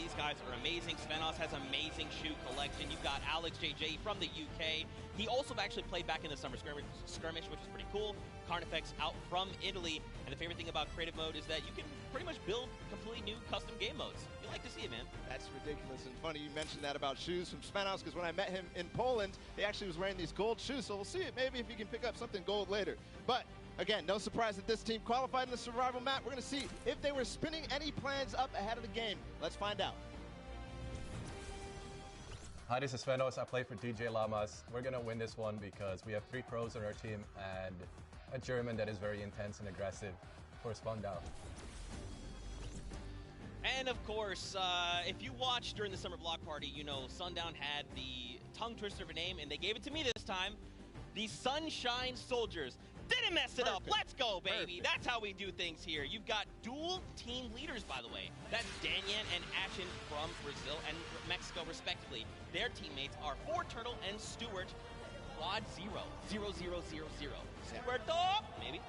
these guys are amazing. Svenos has amazing shoe collection. You've got Alex JJ from the UK. He also actually played back in the summer skirmish, which is pretty cool. Carnifex out from Italy. And the favorite thing about creative mode is that you can pretty much build completely new custom game modes. You like to see it, man. That's ridiculous and funny you mentioned that about shoes from Svenos, because when I met him in Poland, he actually was wearing these gold shoes. So we'll see it maybe if he can pick up something gold later. But again, no surprise that this team qualified in the survival map. We're going to see if they were spinning any plans up ahead of the game. Let's find out. Hi, this is Svenos. I play for DJ Lamas. We're going to win this one because we have 3 pros on our team and a German that is very intense and aggressive for Spandau. And of course, if you watched during the summer block party, you know Sundown had the tongue twister of a name, and they gave it to me this time. The Sunshine Soldiers. Didn't mess it up. Let's go, baby. Perfect. That's how we do things here. You've got dual team leaders, by the way. That's Danyan and Ashen from Brazil and Mexico, respectively. Their teammates are ForTurtle and Stuart. Quad 0. 0, 0, 0, 0. Stuart, maybe.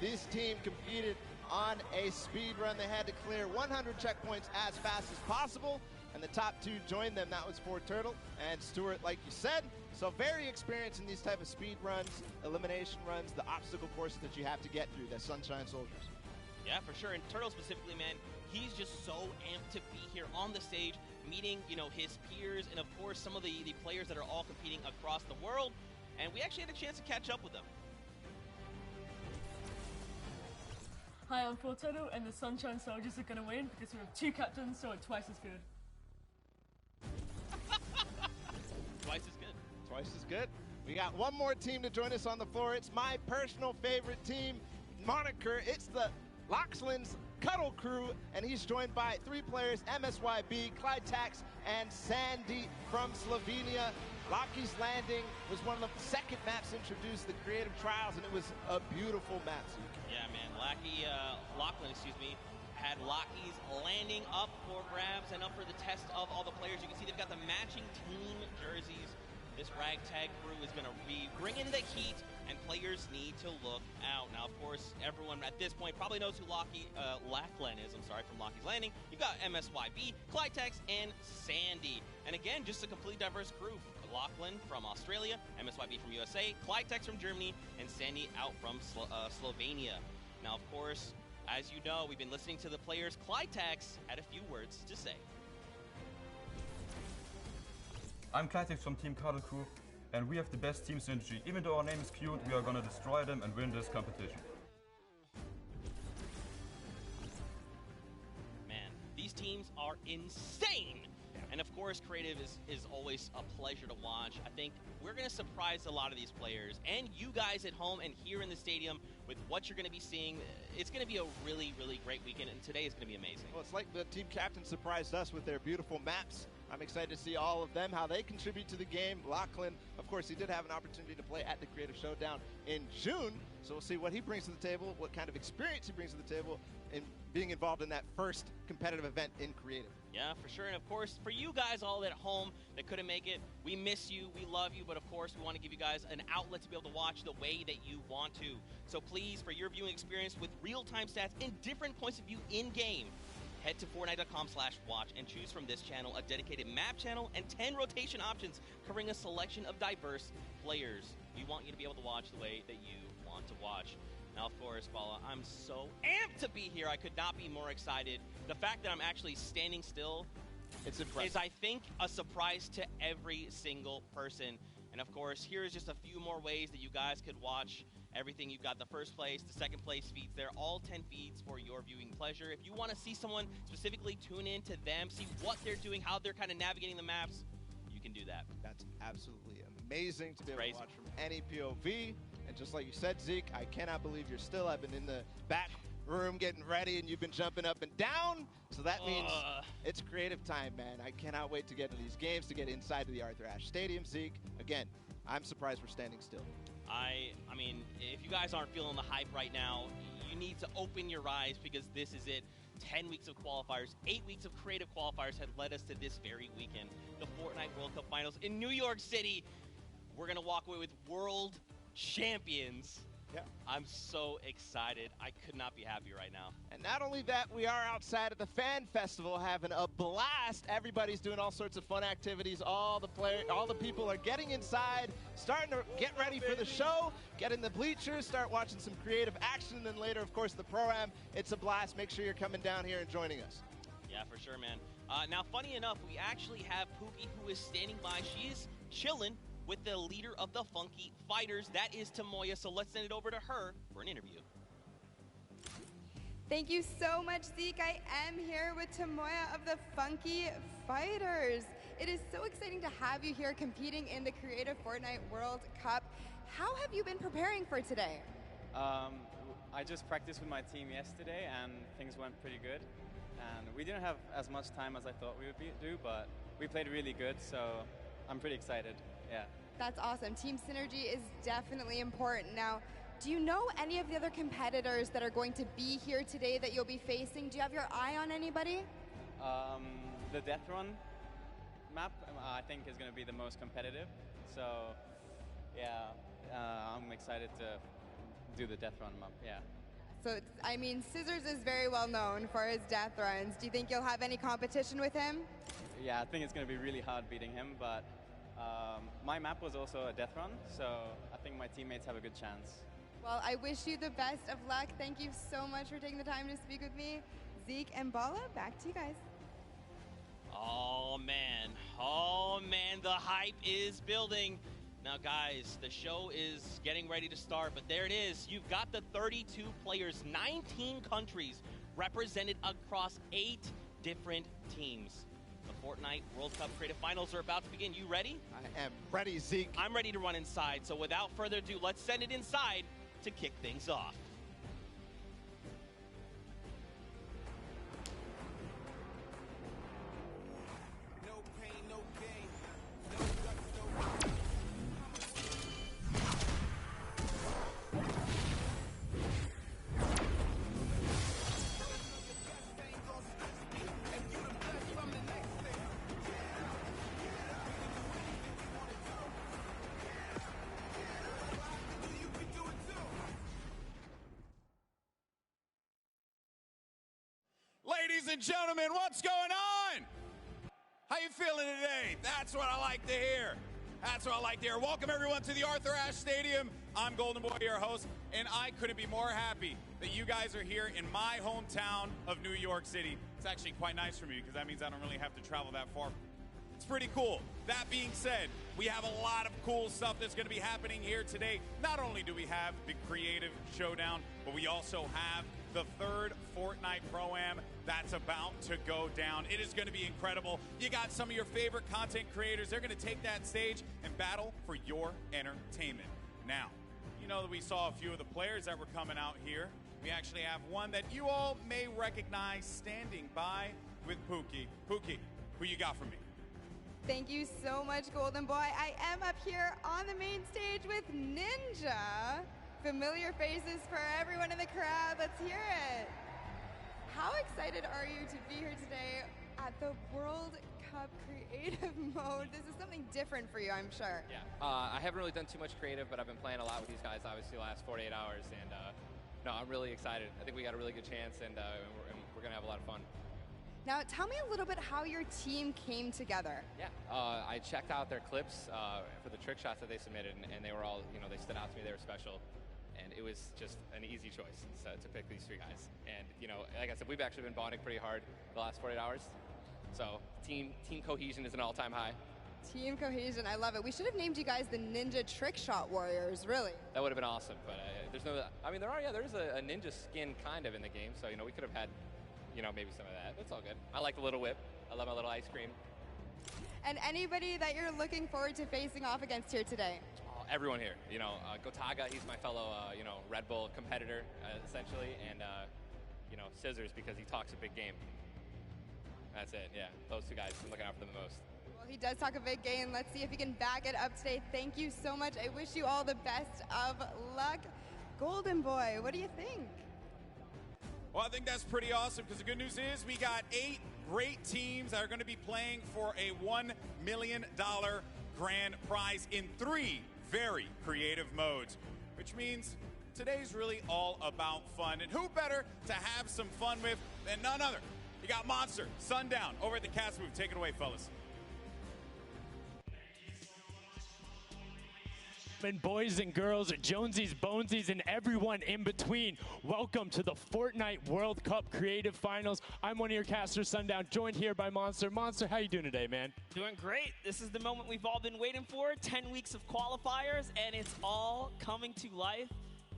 This team competed on a speed run. They had to clear 100 checkpoints as fast as possible, and the top 2 joined them. That was ForTurtle and Stuart, like you said. So very experienced in these type of speed runs, elimination runs, the obstacle courses that you have to get through, the Sunshine Soldiers. Yeah, for sure. And Turtle specifically, man, he's just so amped to be here on the stage, meeting, you know, his peers and, of course, some of the players that are all competing across the world. And we actually had a chance to catch up with them. Hi, I'm ForTurtle, and the Sunshine Soldiers are going to win because we have 2 captains, so it's twice as good. Twice as good. Twice as good. We got one more team to join us on the floor. It's my personal favorite team moniker. It's the Loxland's Cuddle Crew, and he's joined by 3 players, MSYB, Clyde Tax, and Sandy from Slovenia. Lockie's Landing was one of the second maps introduced, the creative trials, and it was a beautiful map. Yeah, man. Lockland, had Lockie's Landing up for grabs and up for the test of all the players. You can see they've got the matching team jerseys. This ragtag crew is going to be bringing the heat, and players need to look out. Now, of course, everyone at this point probably knows who Lachlan is, from Lockie's Landing. You've got MSYB, Clytex, and Sandy. And again, just a completely diverse crew. Lachlan from Australia, MSYB from USA, Clytex from Germany, and Sandy out from Slovenia. Now, of course, as you know, we've been listening to the players. Clytex had a few words to say. I'm Clytex from Team Cuddle Crew, and we have the best team synergy. Even though our name is cute, we are gonna destroy them and win this competition. Man, these teams are insane! And of course, creative is always a pleasure to watch. I think we're going to surprise a lot of these players and you guys at home and here in the stadium with what you're going to be seeing. It's going to be a really, really great weekend, and today is going to be amazing. Well, it's like the team captain surprised us with their beautiful maps. I'm excited to see all of them, how they contribute to the game. Lachlan, of course, he did have an opportunity to play at the Creative Showdown in June, so we'll see what he brings to the table, what kind of experience he brings to the table in being involved in that first competitive event in Creative. Yeah, for sure. And of course, for you guys all at home that couldn't make it, we miss you, we love you, but of course, we want to give you guys an outlet to be able to watch the way that you want to. So please, for your viewing experience with real-time stats and different points of view in-game, head to Fortnite.com/watch and choose from this channel a dedicated map channel and 10 rotation options covering a selection of diverse players. We want you to be able to watch the way that you want to watch. Now, of course, Bala, I'm so amped to be here. I could not be more excited. The fact that I'm actually standing still is, I think, a surprise to every single person. And of course, here's just a few more ways that you guys could watch everything. You've got the first place, the second place feeds. They're all 10 feeds for your viewing pleasure. If you want to see someone specifically, tune in to them, see what they're doing, how they're kind of navigating the maps, you can do that. That's absolutely amazing to be able to watch from any POV. And just like you said, Zeke, I cannot believe you're still. I've been in the back room getting ready, and you've been jumping up and down. So that means it's creative time, man. I cannot wait to get to these games, to get inside to the Arthur Ashe Stadium, Zeke. Again, I'm surprised we're standing still. I mean, if you guys aren't feeling the hype right now, you need to open your eyes because this is it. 10 weeks of qualifiers, 8 weeks of creative qualifiers had led us to this very weekend. The Fortnite World Cup Finals in New York City. We're going to walk away with world champions Yep. I'm so excited. I could not be happier right now. And not only that, we are outside at the Fan Festival having a blast. Everybody's doing all sorts of fun activities. All the people are getting inside, starting to get ready for the show, get in the bleachers, start watching some creative action, and then later, of course, the Pro-Am. It's a blast. Make sure you're coming down here and joining us. Yeah, for sure, man. Now, funny enough, we actually have Pookie, who is standing by. She is chilling with the leader of the Funky Fighters. That is Tamoya, so let's send it over to her for an interview. Thank you so much, Zeke. I am here with Tamoya of the Funky Fighters. It is so exciting to have you here competing in the Creative Fortnite World Cup. How have you been preparing for today? I just practiced with my team yesterday and things went pretty good. And we didn't have as much time as I thought we would do, but we played really good, so I'm pretty excited. Yeah. That's awesome. Team synergy is definitely important. Now, do you know any of the other competitors that are going to be here today that you'll be facing? Do you have your eye on anybody? The Death Run map, I think, is going to be the most competitive. So, yeah, I'm excited to do the Death Run map, yeah. So, I mean, Scissors is very well known for his death runs. Do you think you'll have any competition with him? Yeah, I think it's going to be really hard beating him, but my map was also a death run, so I think my teammates have a good chance. Well, I wish you the best of luck. Thank you so much for taking the time to speak with me. Zeke and Bala, back to you guys. Oh, man, the hype is building. Now, guys, the show is getting ready to start, but there it is. You've got the 32 players, 19 countries represented across 8 different teams. The Fortnite World Cup Creative Finals are about to begin. You ready? I am ready, Zeke. I'm ready to run inside, so without further ado, let's send it inside to kick things off. Ladies and gentlemen, what's going on? How you feeling today? That's what I like to hear. That's what I like to hear. Welcome everyone to the Arthur Ashe Stadium. I'm Golden Boy, your host, and I couldn't be more happy that you guys are here in my hometown of New York City. It's actually quite nice for me because that means I don't really have to travel that far. It's pretty cool. That being said, we have a lot of cool stuff that's going to be happening here today. Not only do we have the Creative Showdown, but we also have the third Fortnite Pro-Am that's about to go down. It is going to be incredible. You got some of your favorite content creators. They're going to take that stage and battle for your entertainment. Now, you know that we saw a few of the players that were coming out here. We actually have one that you all may recognize standing by with Pookie. Pookie, who you got for me? Thank you so much, Golden Boy. I am up here on the main stage with Ninja. Familiar faces for everyone in the crowd. Let's hear it. How excited are you to be here today at the World Cup Creative Mode? This is something different for you, I'm sure. Yeah, I haven't really done too much creative, but I've been playing a lot with these guys, obviously, the last 48 hours, and no, I'm really excited. I think we got a really good chance, and we're going to have a lot of fun. Now, tell me a little bit how your team came together. Yeah, I checked out their clips for the trick shots that they submitted, and they were all, they stood out to me. They were special. And it was just an easy choice to pick these 3 guys. And, like I said, we've actually been bonding pretty hard the last 48 hours. So team cohesion is an all-time high. Team cohesion, I love it. We should have named you guys the Ninja Trick Shot Warriors, really. That would have been awesome, but there's no, there is a ninja skin kind of in the game, so, we could have had, maybe some of that. It's all good. I like the little whip. I love my little ice cream. And anybody that you're looking forward to facing off against here today? Everyone here, Gotaga, he's my fellow, Red Bull competitor, essentially, and, Scissors because he talks a big game. That's it, yeah. Those 2 guys, I'm looking out for them the most. Well, he does talk a big game. Let's see if he can back it up today. Thank you so much. I wish you all the best of luck. Golden Boy, what do you think? Well, I think that's pretty awesome because the good news is we got 8 great teams that are going to be playing for a $1 million grand prize in 3 very creative modes, which means today's really all about fun. And who better to have some fun with than none other? You got Monster, Sundown, over at the Cast Booth. Take it away, fellas. And boys and girls, Jonesies, Bonesies, and everyone in between, welcome to the Fortnite World Cup Creative Finals. I'm one of your casters, Sundown, joined here by Monster. Monster, how you doing today, man? Doing great. This is the moment we've all been waiting for. 10 weeks of qualifiers, and it's all coming to life.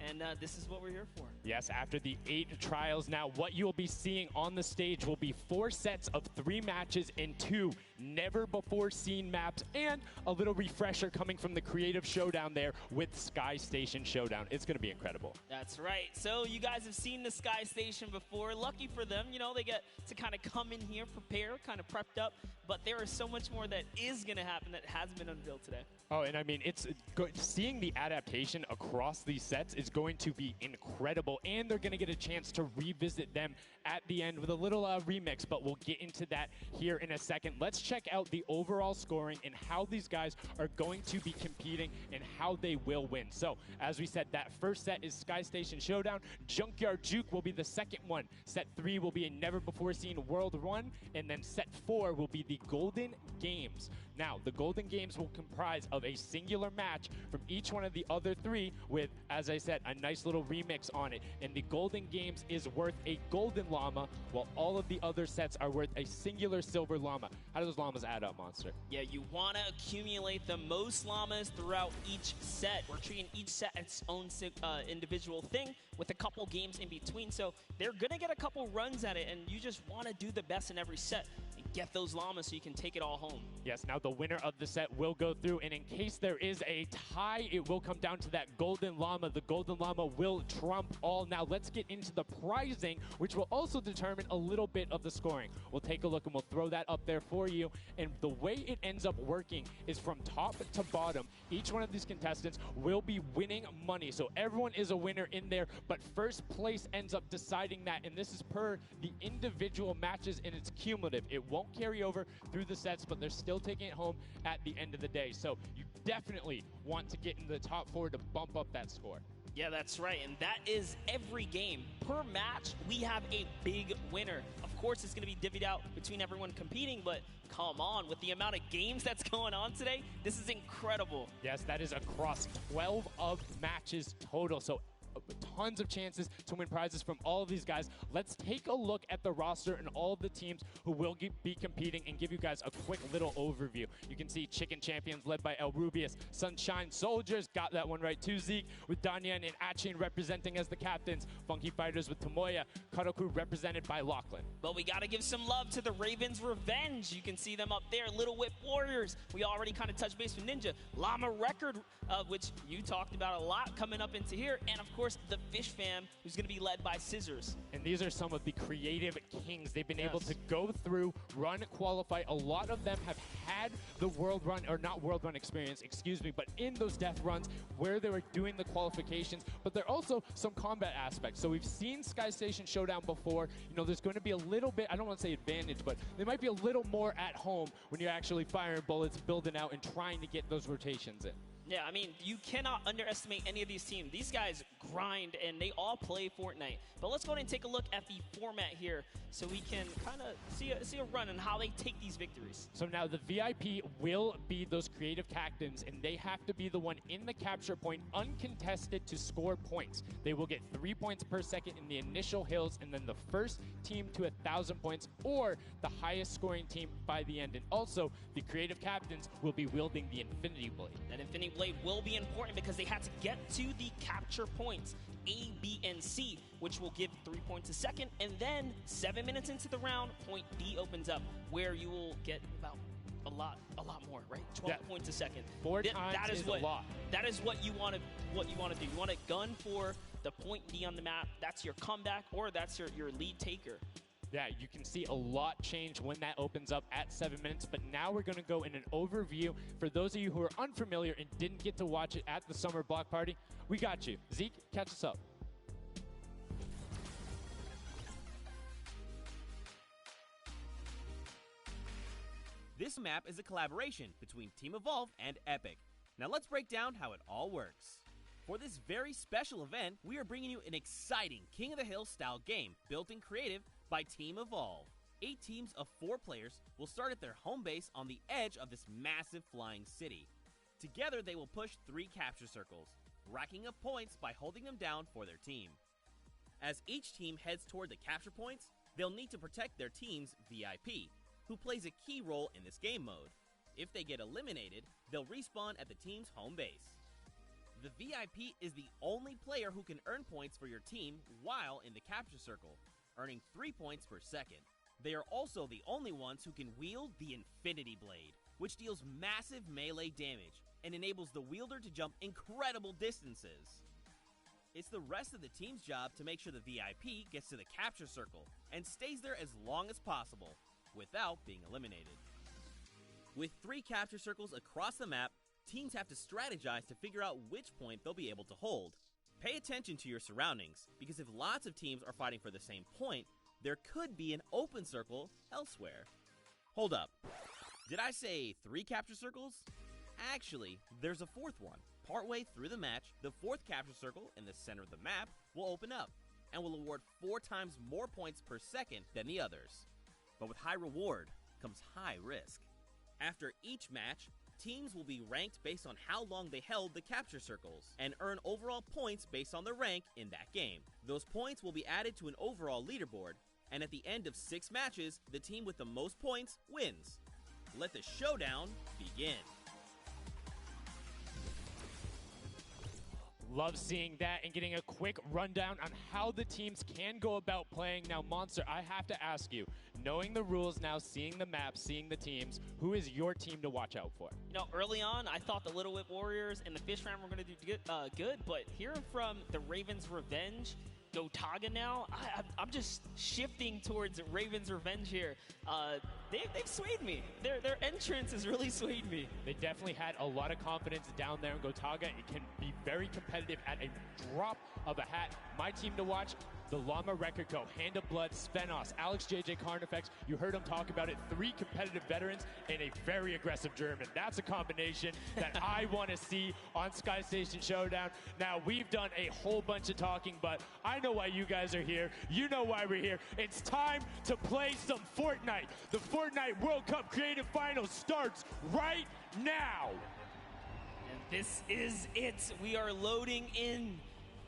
And this is what we're here for. Yes, after the 8 trials now, what you will be seeing on the stage will be 4 sets of 3 matches in 2 never-before-seen maps, and a little refresher coming from the Creative Showdown there with Sky Station Showdown. It's going to be incredible. That's right. So you guys have seen the Sky Station before. Lucky for them, you know, they get to kind of come in here, prepare, kind of prepped up. But there is so much more that is going to happen that hasn't been unveiled today. Oh, and I mean, it's seeing the adaptation across these sets is going to be incredible, and they're going to get a chance to revisit them at the end with a little remix, but we'll get into that here in a second. Let's check out the overall scoring and how these guys are going to be competing and how they will win. So, as we said, that first set is Sky Station Showdown. Junkyard Juke will be the second one. Set 3 will be a never-before-seen World Run, and then set 4 will be the Golden Games. Now, the Golden Games will comprise of a singular match from each one of the other 3 with, as I said, a nice little remix on it. And the Golden Games is worth a golden llama, while all of the other sets are worth a singular silver llama. How do those llamas add up, Monster? Yeah, you want to accumulate the most llamas throughout each set. We're treating each set as its own individual thing with a couple games in between. So they're going to get a couple runs at it, and you just want to do the best in every set. Get those llamas so you can take it all home. Yes, now the winner of the set will go through, and in case there is a tie, it will come down to that golden llama. The golden llama will trump all. Now let's get into the prizing, which will also determine a little bit of the scoring. We'll take a look and we'll throw that up there for you. And the way it ends up working is from top to bottom. Each one of these contestants will be winning money. So everyone is a winner in there, but first place ends up deciding that, and this is per the individual matches, and it's cumulative. It won't carry over through the sets, but they're still taking it home at the end of the day. So you definitely want to get in the top 4 to bump up that score. Yeah, that's right, and that is every game. Per match, we have a big winner. Of course, it's going to be divvied out between everyone competing, but come on, with the amount of games that's going on today, this is incredible. Yes, that is across 12 of matches total. So tons of chances to win prizes from all of these guys. Let's take a look at the roster and all of the teams who will be competing and give you guys a quick little overview. You can see Chicken Champions led by El Rubius, Sunshine Soldiers, got that one right too, Zeke, with Danyan and Achin representing as the captains, Funky Fighters with Tomoya, Cuddle Crew represented by Lachlan. But we got to give some love to the Ravens Revenge. You can see them up there, Little Whip Warriors. We already kind of touched base with Ninja. Llama Record, which you talked about a lot coming up into here, and of course the Fish Fam, who's going to be led by Scissors. And these are some of the creative kings. They've been able to go through, run, qualify. A lot of them have had the world run, or not world run experience, excuse me, but in those death runs where they were doing the qualifications, but there are also some combat aspects. So we've seen Sky Station Showdown before. You know, there's going to be a little bit, I don't want to say advantage, but they might be a little more at home when you're actually firing bullets, building out, and trying to get those rotations in. Yeah, I mean, you cannot underestimate any of these teams. These guys grind, and they all play Fortnite. But let's go ahead and take a look at the format here so we can kind of see a run on how they take these victories. So now the VIP will be those creative captains, and they have to be the one in the capture point uncontested to score points. They will get 3 points per second in the initial hills, and then the first team to 1,000 points or the highest scoring team by the end. And also, the creative captains will be wielding the Infinity Blade. That Infinity Blade will be important because they had to get to the capture points A, B, and C, which will give 3 points a second, and then 7 minutes into the round, point D opens up, where you will get about a lot more, right? 12 points a second. 4 times is a lot. That is what you want to do. You want to gun for the point D on the map. That's your comeback, or that's your lead taker. Yeah, you can see a lot change when that opens up at 7 minutes, but now we're going to go in an overview. For those of you who are unfamiliar and didn't get to watch it at the summer block party, we got you. Zeke, catch us up. This map is a collaboration between Team Evolve and Epic. Now let's break down how it all works. For this very special event, we are bringing you an exciting King of the Hill style game built in creative by Team Evolve. 8 teams of 4 players will start at their home base on the edge of this massive flying city. Together they will push 3 capture circles, racking up points by holding them down for their team. As each team heads toward the capture points, they'll need to protect their team's VIP, who plays a key role in this game mode. If they get eliminated, they'll respawn at the team's home base. The VIP is the only player who can earn points for your team while in the capture circle, earning 3 points per second. They are also the only ones who can wield the Infinity Blade, which deals massive melee damage and enables the wielder to jump incredible distances. It's the rest of the team's job to make sure the VIP gets to the capture circle and stays there as long as possible without being eliminated. With 3 capture circles across the map, teams have to strategize to figure out which point they'll be able to hold. Pay attention to your surroundings, because if lots of teams are fighting for the same point, there could be an open circle elsewhere. Hold up. Did I say 3 capture circles? Actually, there's a 4th one. Partway through the match, the 4th capture circle in the center of the map will open up and will award 4 times more points per second than the others. But with high reward comes high risk. After each match, teams will be ranked based on how long they held the capture circles and earn overall points based on their rank in that game. Those points will be added to an overall leaderboard, and at the end of 6 matches, the team with the most points wins. Let the showdown begin. Love seeing that and getting a quick rundown on how the teams can go about playing. Now, Monster, I have to ask you, knowing the rules now, seeing the map, seeing the teams, who is your team to watch out for? You know, early on, I thought the Little Whip Warriors and the Fish Ram were going to do good, but hearing from the Ravens Revenge, Gotaga now, I'm just shifting towards Ravens Revenge here. They've swayed me. Their entrance has really swayed me. They definitely had a lot of confidence down there in Gotaga. It can be very competitive at a drop of a hat. My team to watch, the Llama Record Co., Hand of Blood, Svenos, Alex JJ Carnifex. You heard him talk about it. 3 competitive veterans and a very aggressive German. That's a combination that I want to see on Sky Station Showdown. Now, we've done a whole bunch of talking, but I know why you guys are here. You know why we're here. It's time to play some Fortnite. The Fortnite World Cup Creative Finals starts right now. And this is it. We are loading in.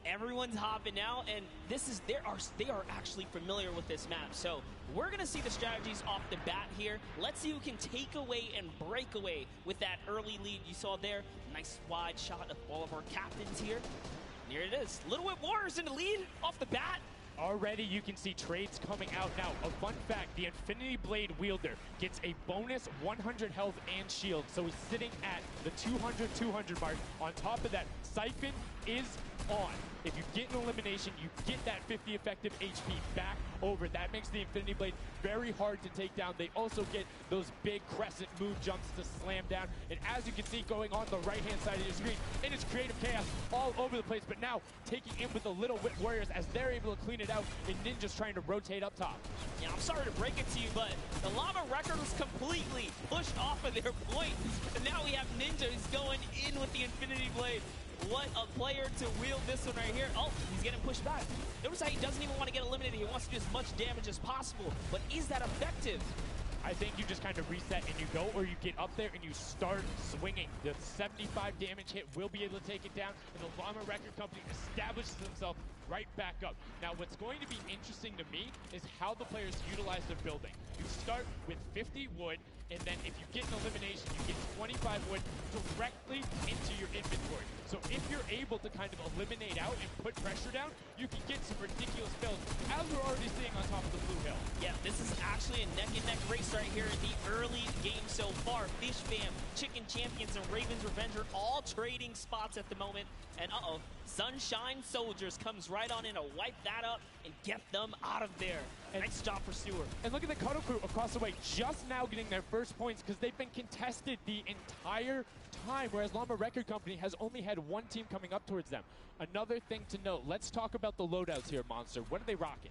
Everyone's hopping now, and they are actually familiar with this map. So we're gonna see the strategies off the bat here. Let's see who can take away and break away with that early lead you saw there. Nice wide shot of all of our captains here. And here it is. Little Whip Warriors in the lead off the bat. Already you can see trades coming out now. A fun fact, the Infinity Blade wielder gets a bonus 100 health and shield, so he's sitting at the 200 mark. On top of that, Siphon is on. If you get an elimination, you get that 50 effective HP back over. That makes the Infinity Blade very hard to take down. They also get those big crescent move jumps to slam down. And as you can see going on the right-hand side of your screen, it is creative chaos all over the place. But now taking in with the Little Whip Warriors as they're able to clean it out, and Ninja's trying to rotate up top. Yeah, I'm sorry to break it to you, but the Llama Record was completely pushed off of their point. And now we have Ninja who's going in with the Infinity Blade. What a player to wield this one right here. Oh, he's getting pushed back. Notice how he doesn't even want to get eliminated. He wants to do as much damage as possible. But is that effective? I think you just kind of reset and you go, or you get up there and you start swinging. The 75 damage hit will be able to take it down, and the Llama Record Company establishes themselves right back up. Now, what's going to be interesting to me is how the players utilize their building. You start with 50 wood, and then if you get an elimination, you get 25 wood directly into your inventory. So if you're able to kind of eliminate out and put pressure down, you can get some ridiculous builds, as we're already seeing on top of the Blue Hill. Yeah, this is actually a neck-and-neck race right here in the early game so far. Fish Fam, Chicken Champions, and Ravens Revenge are all trading spots at the moment. And Sunshine Soldiers comes right on in to wipe that up and get them out of there. And nice job for Stewart. And look at the Cuddle Crew across the way, just now getting their first points because they've been contested the entire time, whereas Llama Record Company has only had one team coming up towards them. Another thing to note, let's talk about the loadouts here, Monster. What are they rocking?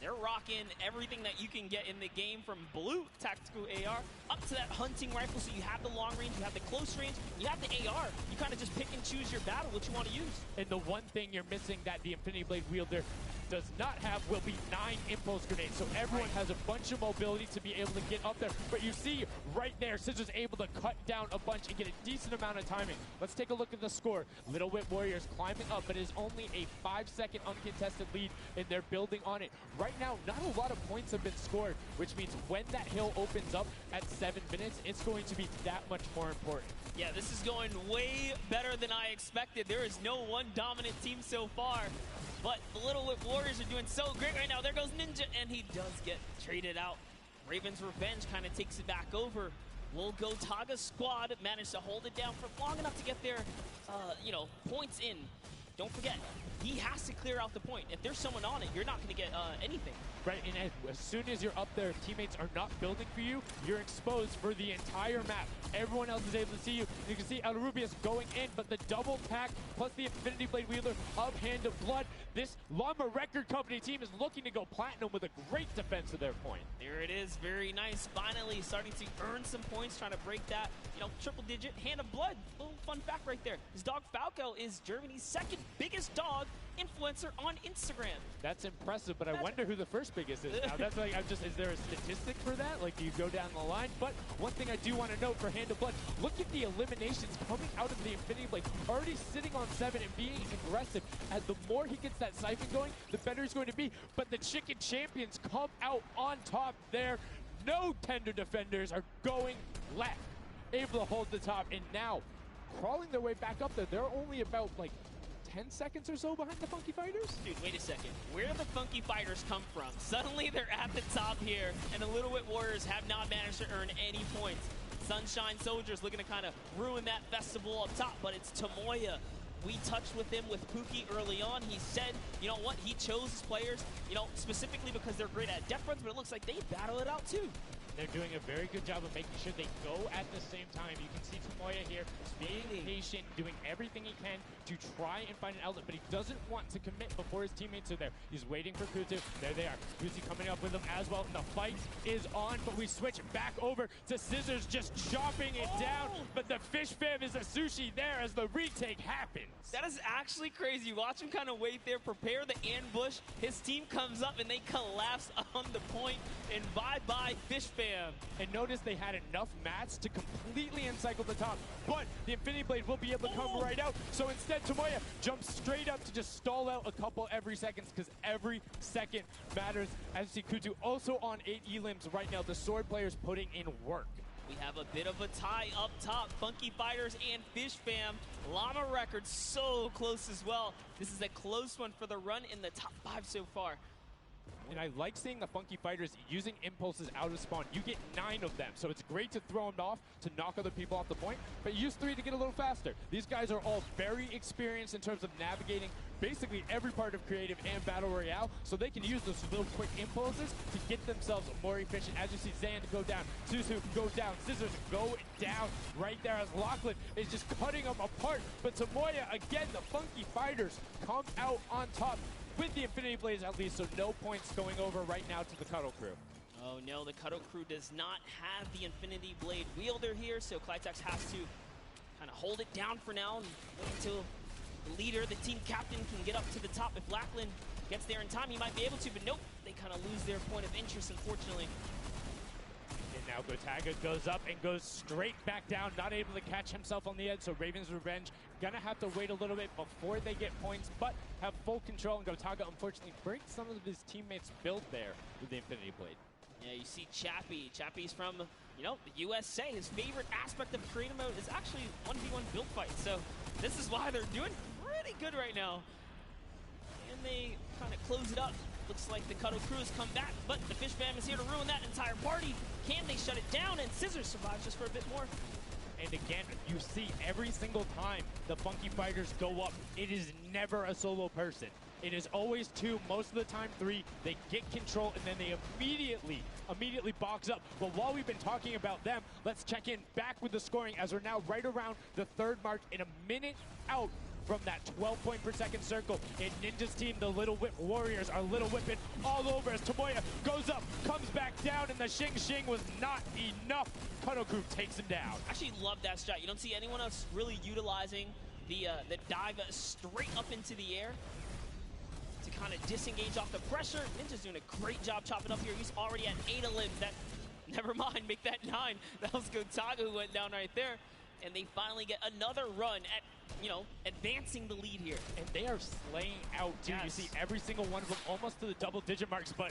They're rocking everything that you can get in the game, from blue tactical AR up to that hunting rifle. So you have the long range, you have the close range, you have the AR. You kind of just pick and choose your battle, what you want to use. And the one thing you're missing that the Infinity Blade wielder does not have will be 9 impulse grenades. So everyone has a bunch of mobility to be able to get up there. But you see right there, Scissors able to cut down a bunch and get a decent amount of timing. Let's take a look at the score. Little Whip Warriors climbing up, but it is only a 5-second uncontested lead, and they're building on it. Right now, not a lot of points have been scored, which means when that hill opens up at 7 minutes, it's going to be that much more important. Yeah, this is going way better than I expected. There is no one dominant team so far. But the Little Whip Warriors are doing so great right now. There goes Ninja, and he does get traded out. Raven's Revenge kind of takes it back over. Will Gotaga's squad manage to hold it down for long enough to get their, points in? Don't forget, he has to clear out the point. If there's someone on it, you're not going to get anything. Right, and as soon as you're up there, teammates are not building for you, you're exposed for the entire map. Everyone else is able to see you. You can see El Rubius going in, but the double pack plus the Infinity Blade wielder of Hand of Blood. This Llama Record Company team is looking to go platinum with a great defense of their point. There it is, very nice. Finally starting to earn some points, trying to break that, triple digit Hand of Blood. Little fun fact right there. His dog Falco is Germany's second biggest dog influencer on Instagram. That's impressive, but I wonder who the first biggest is now. That's like, is there a statistic for that? Like, do you go down the line? But one thing I do want to note for Hand of Blood, look at the eliminations coming out of the Infinity Blade. Already sitting on 7 and being aggressive. As the more he gets that siphon going, the better he's going to be. But the Chicken Champions come out on top there. No tender defenders are going left. Able to hold the top, and now crawling their way back up there. They're only about, 10 seconds or so behind the Funky Fighters? Dude, wait a second. Where do the Funky Fighters come from? Suddenly they're at the top here, and the Little Whip Warriors have not managed to earn any points. Sunshine Soldiers looking to kind of ruin that festival up top, but it's Tomoya. We touched with him with Pookie early on. He said, you know what, he chose his players, specifically because they're great at depth runs, but it looks like they battle it out too. They're doing a very good job of making sure they go at the same time. You can see Tomoya here being patient, doing everything he can to try and find an outlet, but he doesn't want to commit before his teammates are there. He's waiting for Kutu. There they are. Kutu coming up with them as well. The fight is on, but we switch back over to Scissors just chopping it down, but the Fish Fam is a sushi there as the retake happens. That is actually crazy. Watch him kind of wait there, prepare the ambush. His team comes up and they collapse on the point, and bye-bye Fish Fam. And notice they had enough mats to completely encircle the top, but the Infinity Blade will be able to come right out. So instead, Tomoya jumps straight up to just stall out a couple every seconds, because every second matters. As you see Kutu also on 8 elims right now. The sword players putting in work. We have a bit of a tie up top. Funky Fighters and Fish Fam. Llama Records so close as well. This is a close one for the run in the top 5 so far. And I like seeing the Funky Fighters using impulses out of spawn. You get 9 of them, so it's great to throw them off to knock other people off the point, but use 3 to get a little faster. These guys are all very experienced in terms of navigating basically every part of creative and battle royale, so they can use those little quick impulses to get themselves more efficient. As you see Zan go down, Suzu go down, Scissors go down right there as Lachlan is just cutting them apart. But Tomoya, again, the Funky Fighters come out on top with the Infinity Blades at least, so no points going over right now to the Cuddle Crew. Oh no, the Cuddle Crew does not have the Infinity Blade wielder here, so Clitex has to kind of hold it down for now and wait until the leader, the team captain, can get up to the top. If Lachlan gets there in time, he might be able to, but nope, they kind of lose their point of interest, unfortunately. And now Gotaga goes up and goes straight back down, not able to catch himself on the edge, so Raven's Revenge gonna have to wait a little bit before they get points, but have full control, and Gotaga unfortunately breaks some of his teammates' build there with the Infinity Blade. Yeah, you see Chappie. Chappie's from, the USA. His favorite aspect of creative mode is actually 1v1 build fights, so this is why they're doing pretty good right now. And they kind of close it up. Looks like the Cuddle Crew has come back, but the Fish Fam is here to ruin that entire party. Can they shut it down? And Scissors survives just for a bit more. And again, you see every single time the Funky Fighters go up, it is never a solo person. It is always 2, most of the time 3. They get control and then they immediately box up. But while we've been talking about them, let's check in back with the scoring as we're now right around the 3rd mark and a minute out from that 12 point per second circle. And Ninja's team, the Little Whip Warriors, are Little Whipping all over as Tomoya goes up, comes back down, and the Shing Shing was not enough. Cuddle Crew takes him down. I actually love that strat. You don't see anyone else really utilizing the dive straight up into the air to kind of disengage off the pressure. Ninja's doing a great job chopping up here. He's already at 8 of limbs. That, never mind, make that 9. That was Gotaga who went down right there. And they finally get another run at, you know, advancing the lead here. And they are slaying out, too. Yes. You see every single one of them almost to the double-digit marks. But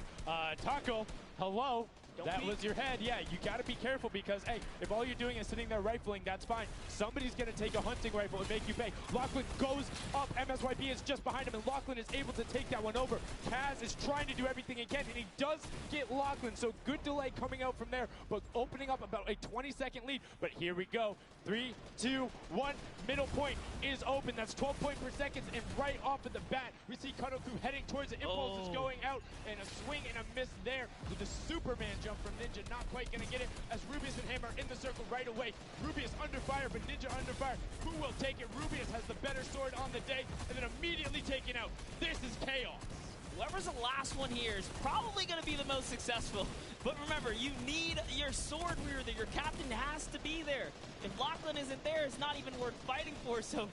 Taco, hello. That was your head. Yeah, you got to be careful because, hey, if all you're doing is sitting there rifling, that's fine. Somebody's going to take a hunting rifle and make you pay. Lachlan goes up. MSYB is just behind him, and Lachlan is able to take that one over. Kaz is trying to do everything he can, and he does get Lachlan. So good delay coming out from there, but opening up about a 20-second lead. But here we go. 3, 2, 1. Middle point is open. That's 12 point per second, and right off of the bat, we see Cuddle Crew heading towards it. Impulse is going out, and a swing and a miss there with the Superman jump from Ninja. Not quite going to get it as Rubius and Hammer in the circle right away. Rubius under fire, but Ninja under fire. Who will take it? Rubius has the better sword on the day, and then immediately taken out. This is chaos. Whoever's the last one here is probably going to be the most successful. But remember, you need your sword wielder. Your captain has to be there. If Lachlan isn't there, it's not even worth fighting for. So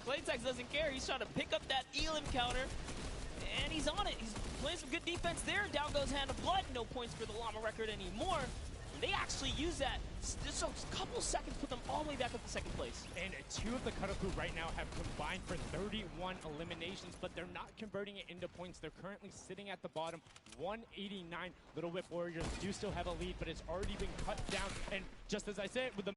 Claytex doesn't care. He's trying to pick up that Elim counter. And he's on it. He's playing some good defense there. Down goes Hand of Blood. No points for the Llama record anymore. They actually use that. So a couple seconds put them all the way back up to second place. And 2 of the Cuddle Crew right now have combined for 31 eliminations, but they're not converting it into points. They're currently sitting at the bottom, 189. Little Whip Warriors do still have a lead, but it's already been cut down. And just as I said, with the